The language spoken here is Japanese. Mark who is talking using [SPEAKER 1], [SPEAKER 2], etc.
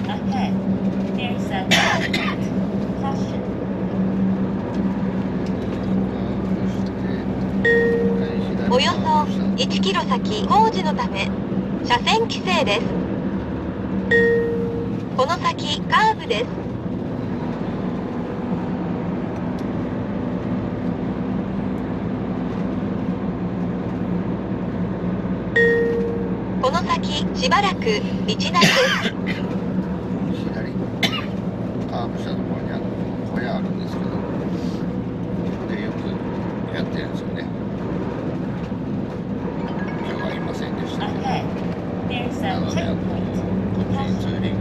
[SPEAKER 1] Ahead, there's a checkpoint. Caution.
[SPEAKER 2] およそ1キロ先工事のため車線規制です。この先カーブです。この先しばらく道なりです。
[SPEAKER 3] 左カーブしたところに小屋あるんですけど、ここでよくやってるんですよね。今日はいませんでしたけど、
[SPEAKER 1] Ahead, there's
[SPEAKER 3] な
[SPEAKER 1] a
[SPEAKER 3] のでこっ
[SPEAKER 1] checkpoint.
[SPEAKER 3] ちにツーリング